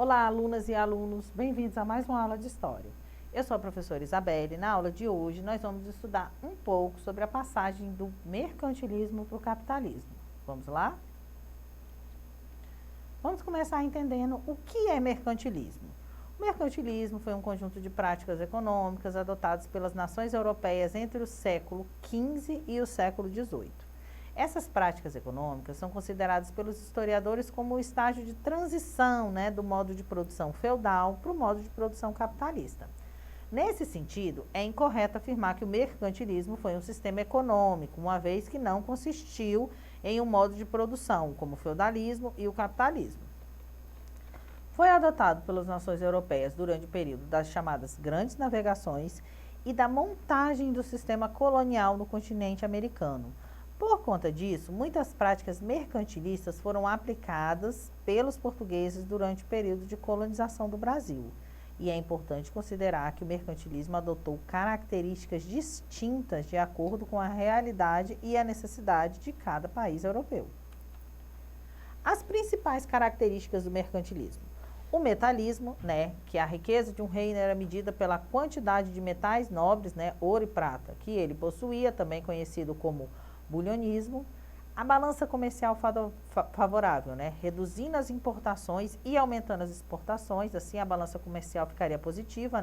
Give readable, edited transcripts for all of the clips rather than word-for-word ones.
Olá, alunas e alunos, bem-vindos a mais uma aula de História. Eu sou a professora Isabelle e na aula de hoje nós vamos estudar um pouco sobre a passagem do mercantilismo para o capitalismo. Vamos lá? Vamos começar entendendo o que é mercantilismo. O mercantilismo foi um conjunto de práticas econômicas adotadas pelas nações europeias entre o século XV e o século XVIII. Essas práticas econômicas são consideradas pelos historiadores como o estágio de transição, do modo de produção feudal para o modo de produção capitalista. Nesse sentido, é incorreto afirmar que o mercantilismo foi um sistema econômico, uma vez que não consistiu em um modo de produção, como o feudalismo e o capitalismo. Foi adotado pelas nações europeias durante o período das chamadas grandes navegações e da montagem do sistema colonial no continente americano. Por conta disso, muitas práticas mercantilistas foram aplicadas pelos portugueses durante o período de colonização do Brasil. E é importante considerar que o mercantilismo adotou características distintas de acordo com a realidade e a necessidade de cada país europeu. As principais características do mercantilismo. O metalismo, que a riqueza de um reino era medida pela quantidade de metais nobres, ouro e prata, que ele possuía, também conhecido como bulionismo. A balança comercial favorável, reduzindo as importações e aumentando as exportações, assim a balança comercial ficaria positiva,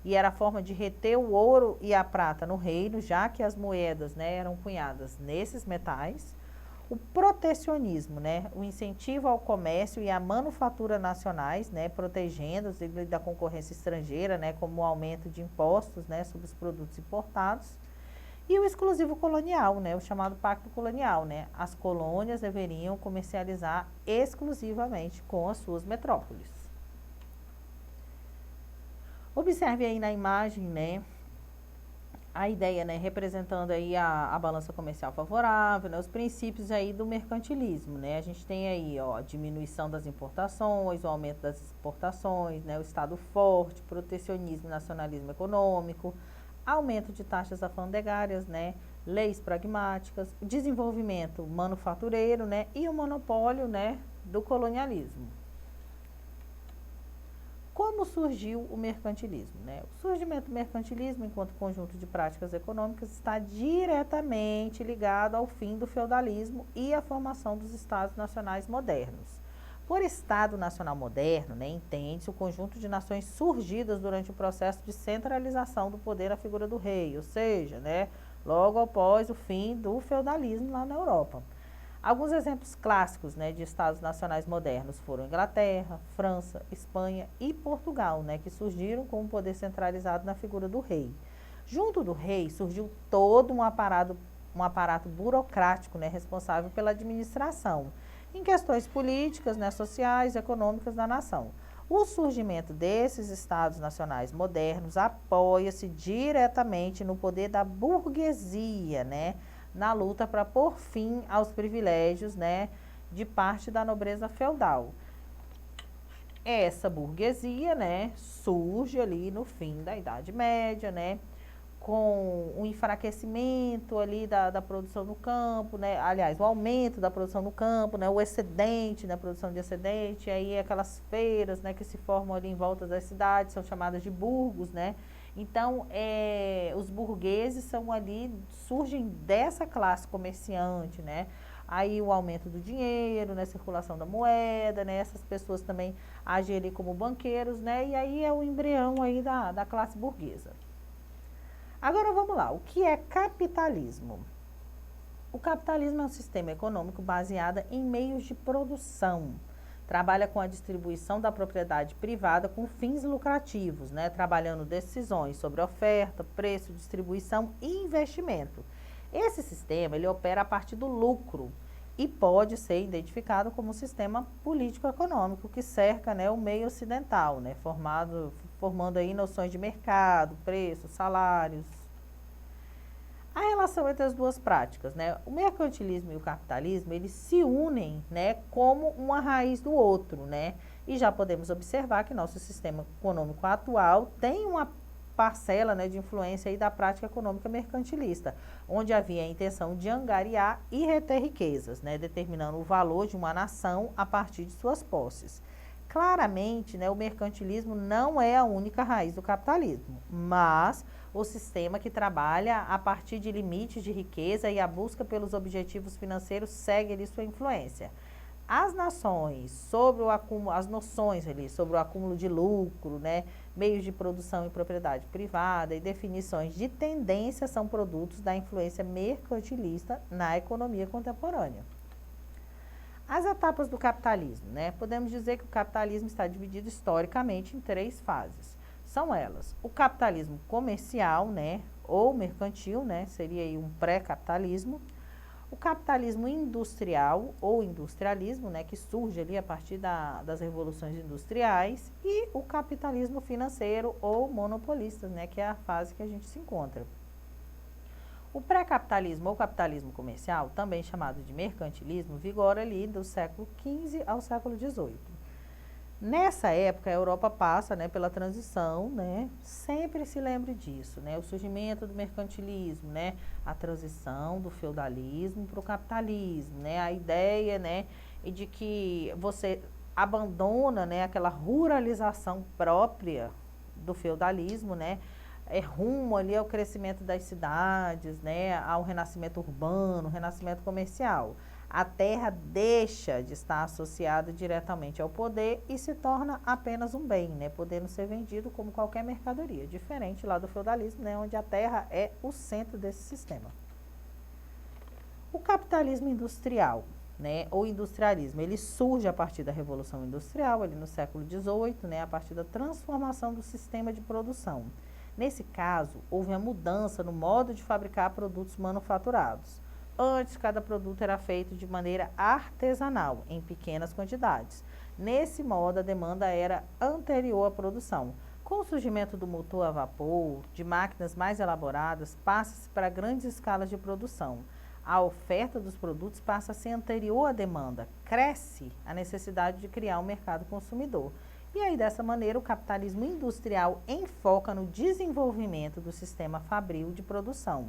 e era a forma de reter o ouro e a prata no reino, já que as moedas, eram cunhadas nesses metais. O protecionismo, o incentivo ao comércio e à manufatura nacionais, protegendo-os da concorrência estrangeira, como o aumento de impostos, sobre os produtos importados. E o exclusivo colonial, o chamado pacto colonial, as colônias deveriam comercializar exclusivamente com as suas metrópoles. Observe aí na imagem, a ideia, representando aí a balança comercial favorável, os princípios aí do mercantilismo, A gente tem aí, a diminuição das importações, o aumento das exportações, o Estado forte, protecionismo e nacionalismo econômico, aumento de taxas alfandegárias, leis pragmáticas, desenvolvimento manufatureiro, e o monopólio, do colonialismo. Como surgiu o mercantilismo? O surgimento do mercantilismo, enquanto conjunto de práticas econômicas, está diretamente ligado ao fim do feudalismo e à formação dos Estados nacionais modernos. Por Estado Nacional moderno, entende-se o conjunto de nações surgidas durante o processo de centralização do poder à figura do rei, ou seja, logo após o fim do feudalismo lá na Europa. Alguns exemplos clássicos, de Estados nacionais modernos foram Inglaterra, França, Espanha e Portugal, que surgiram com um poder centralizado na figura do rei. Junto do rei surgiu todo um aparato burocrático, responsável pela administração em questões políticas, sociais e econômicas da nação. O surgimento desses Estados nacionais modernos apoia-se diretamente no poder da burguesia, na luta para pôr fim aos privilégios, de parte da nobreza feudal. Essa burguesia, surge ali no fim da Idade Média, com o enfraquecimento ali da produção no campo, aliás, o aumento da produção no campo, o excedente, a produção de excedente, aí aquelas feiras, que se formam ali em volta das cidades, são chamadas de burgos, Então, os burgueses são ali, surgem dessa classe comerciante, Aí o aumento do dinheiro, circulação da moeda, essas pessoas também agem ali como banqueiros, e aí é o embrião aí da classe burguesa. Agora vamos lá, o que é capitalismo? O capitalismo é um sistema econômico baseado em meios de produção. Trabalha com a distribuição da propriedade privada com fins lucrativos, trabalhando decisões sobre oferta, preço, distribuição e investimento. Esse sistema ele opera a partir do lucro e pode ser identificado como um sistema político-econômico que cerca o meio ocidental, formando aí noções de mercado, preços, salários. A relação entre as duas práticas, o mercantilismo e o capitalismo, eles se unem, como uma raiz do outro, E já podemos observar que nosso sistema econômico atual tem uma parcela, de influência aí da prática econômica mercantilista, onde havia a intenção de angariar e reter riquezas, determinando o valor de uma nação a partir de suas posses. Claramente, né, o mercantilismo não é a única raiz do capitalismo, mas o sistema que trabalha a partir de limites de riqueza e a busca pelos objetivos financeiros segue ali sua influência. As nações sobre o acúmulo, as noções ali sobre o acúmulo de lucro, né, meios de produção e propriedade privada e definições de tendência são produtos da influência mercantilista na economia contemporânea. As etapas do capitalismo, né? Podemos dizer que o capitalismo está dividido historicamente em 3 fases. São elas: o capitalismo comercial, né, ou mercantil, né, seria aí um pré-capitalismo; o capitalismo industrial ou industrialismo, né, que surge ali a partir das revoluções industriais; e o capitalismo financeiro ou monopolistas, né, que é a fase que a gente se encontra. O pré-capitalismo ou capitalismo comercial, também chamado de mercantilismo, vigora ali do século XV ao século XVIII. Nessa época, a Europa passa, né, pela transição, né, sempre se lembre disso, né, o surgimento do mercantilismo, né, a transição do feudalismo para o capitalismo, né, a ideia, né, de que você abandona, né, aquela ruralização própria do feudalismo, né, rumo ali ao crescimento das cidades, né, ao renascimento urbano, renascimento comercial. A terra deixa de estar associada diretamente ao poder e se torna apenas um bem, né, podendo ser vendido como qualquer mercadoria, diferente lá do feudalismo, né, onde a terra é o centro desse sistema. O capitalismo industrial, né, ou industrialismo, ele surge a partir da Revolução Industrial, ali no século XVIII, né, a partir da transformação do sistema de produção. Nesse caso, houve a mudança no modo de fabricar produtos manufaturados. Antes, cada produto era feito de maneira artesanal, em pequenas quantidades. Nesse modo, a demanda era anterior à produção. Com o surgimento do motor a vapor, de máquinas mais elaboradas, passa-se para grandes escalas de produção. A oferta dos produtos passa a ser anterior à demanda. Cresce a necessidade de criar um mercado consumidor. E aí, dessa maneira, o capitalismo industrial enfoca no desenvolvimento do sistema fabril de produção.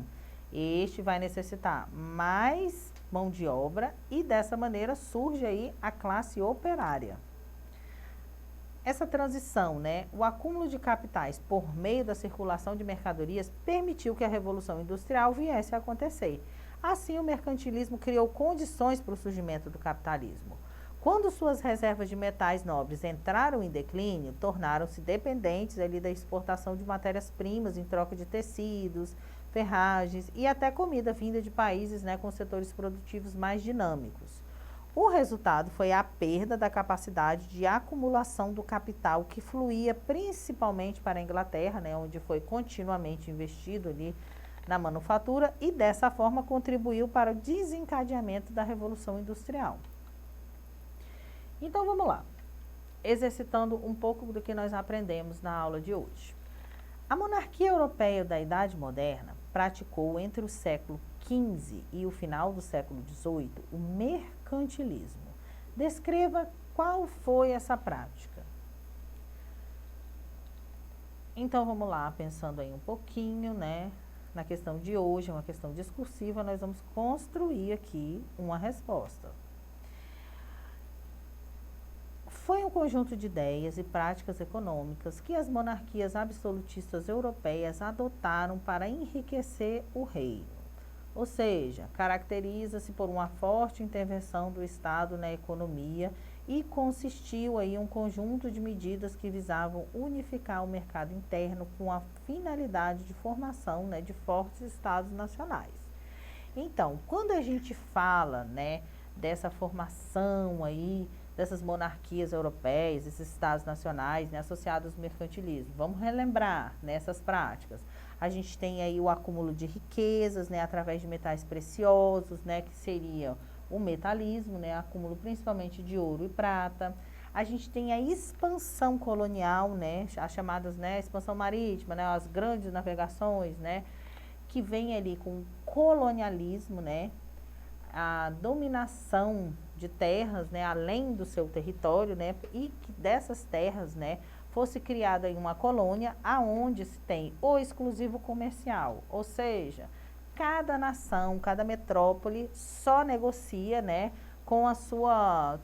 Este vai necessitar mais mão de obra e, dessa maneira, surge aí a classe operária. Essa transição, né, o acúmulo de capitais por meio da circulação de mercadorias permitiu que a Revolução Industrial viesse a acontecer. Assim, o mercantilismo criou condições para o surgimento do capitalismo. Quando suas reservas de metais nobres entraram em declínio, tornaram-se dependentes ali da exportação de matérias-primas em troca de tecidos, ferragens e até comida vinda de países, né, com setores produtivos mais dinâmicos. O resultado foi a perda da capacidade de acumulação do capital que fluía principalmente para a Inglaterra, né, onde foi continuamente investido ali na manufatura e dessa forma contribuiu para o desencadeamento da Revolução Industrial. Então vamos lá, exercitando um pouco do que nós aprendemos na aula de hoje. A monarquia europeia da Idade Moderna praticou entre o século XV e o final do século XVIII o mercantilismo. Descreva qual foi essa prática. Então vamos lá, pensando aí um pouquinho, né, na questão de hoje, uma questão discursiva, nós vamos construir aqui uma resposta. Foi um conjunto de ideias e práticas econômicas que as monarquias absolutistas europeias adotaram para enriquecer o reino. Ou seja, caracteriza-se por uma forte intervenção do Estado na economia e consistiu aí em um conjunto de medidas que visavam unificar o mercado interno com a finalidade de formação, né, de fortes estados nacionais. Então, quando a gente fala, né, dessa formação aí, dessas monarquias europeias, esses estados nacionais, né, associados ao mercantilismo, vamos relembrar nessas práticas. A gente tem aí o acúmulo de riquezas, né, através de metais preciosos, né, que seria o metalismo, né, acúmulo principalmente de ouro e prata. A gente tem a expansão colonial, né, as chamadas, né, expansão marítima, né, as grandes navegações, né, que vem ali com o colonialismo, né, a dominação de terras, né, além do seu território, né, e que dessas terras, né, fosse criada em uma colônia aonde se tem o exclusivo comercial, ou seja, cada nação, cada metrópole só negocia, né,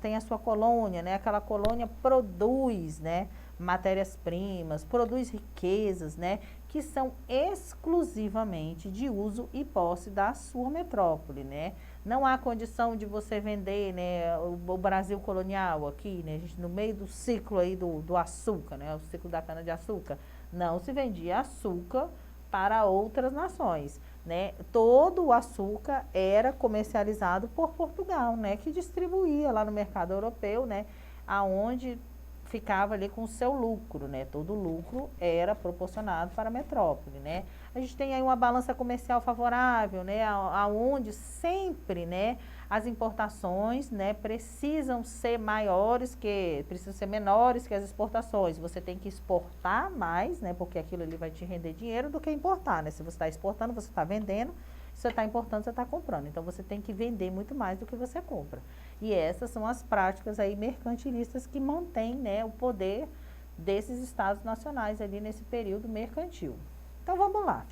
tem a sua colônia, né? Aquela colônia produz, né, matérias-primas, produz riquezas, né, que são exclusivamente de uso e posse da sua metrópole, né? Não há condição de você vender, né, o Brasil colonial aqui, né, a gente, no meio do ciclo aí do açúcar, né, o ciclo da cana-de-açúcar, não se vendia açúcar para outras nações, né? Todo o açúcar era comercializado por Portugal, né, que distribuía lá no mercado europeu, né, aonde ficava ali com o seu lucro, né? Todo o lucro era proporcionado para a metrópole, né? A gente tem aí uma balança comercial favorável, né? Aonde sempre, né, as importações, né, precisam ser menores que as exportações. Você tem que exportar mais, né, porque aquilo ali vai te render dinheiro do que importar, né? Se você está exportando, você está vendendo. Se você está importando, você está comprando. Então, você tem que vender muito mais do que você compra. E essas são as práticas aí mercantilistas que mantêm, né, o poder desses estados nacionais ali nesse período mercantil. Então, vamos lá.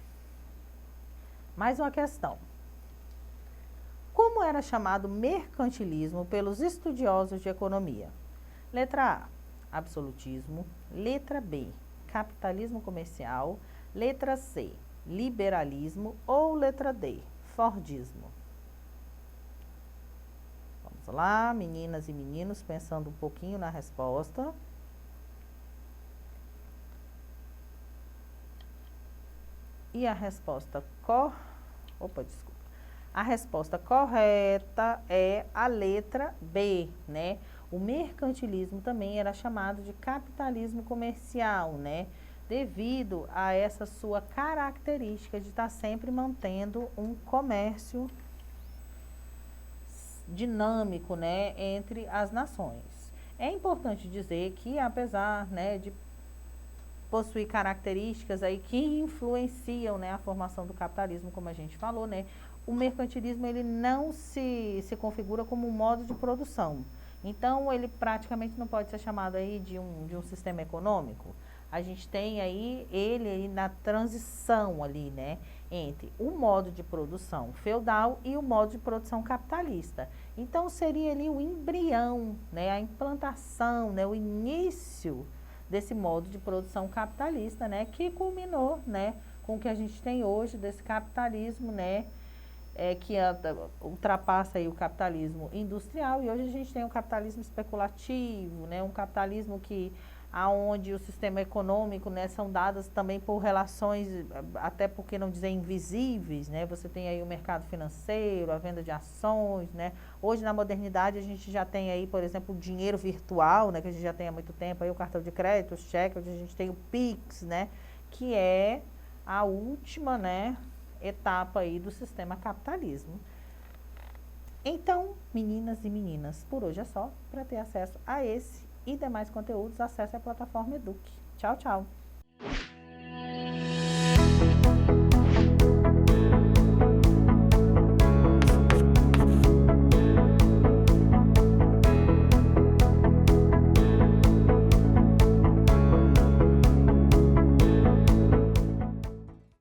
Mais uma questão. Como era chamado mercantilismo pelos estudiosos de economia? Letra A, absolutismo. Letra B, capitalismo comercial. Letra C, liberalismo. Ou letra D, fordismo. Vamos lá, meninas e meninos, pensando um pouquinho na resposta. E a resposta A resposta correta é a letra B, né? O mercantilismo também era chamado de capitalismo comercial, né? Devido a essa sua característica de estar sempre mantendo um comércio dinâmico, né, entre as nações. É importante dizer que, apesar, né, de possuir características aí que influenciam, né, a formação do capitalismo, como a gente falou, né, o mercantilismo ele não se configura como um modo de produção. Então, ele praticamente não pode ser chamado aí de um sistema econômico. A gente tem aí ele aí na transição ali, né, entre o modo de produção feudal e o modo de produção capitalista. Então, seria ali o embrião, né, a implantação, né, o início desse modo de produção capitalista, né, que culminou, né, com o que a gente tem hoje desse capitalismo, né, que ultrapassa aí o capitalismo industrial, e hoje a gente tem um capitalismo especulativo, né, um capitalismo aonde o sistema econômico, né, são dadas também por relações, até porque não dizer invisíveis, né, você tem aí o mercado financeiro, a venda de ações, né, hoje na modernidade a gente já tem aí, por exemplo, o dinheiro virtual, né, que a gente já tem há muito tempo, aí o cartão de crédito, o cheque, hoje a gente tem o Pix, né, que é a última, né, etapa aí do sistema capitalismo. Então, meninas e meninas, por hoje é só. Para ter acesso a esse e demais conteúdos, acesse a plataforma Eduque. Tchau, tchau!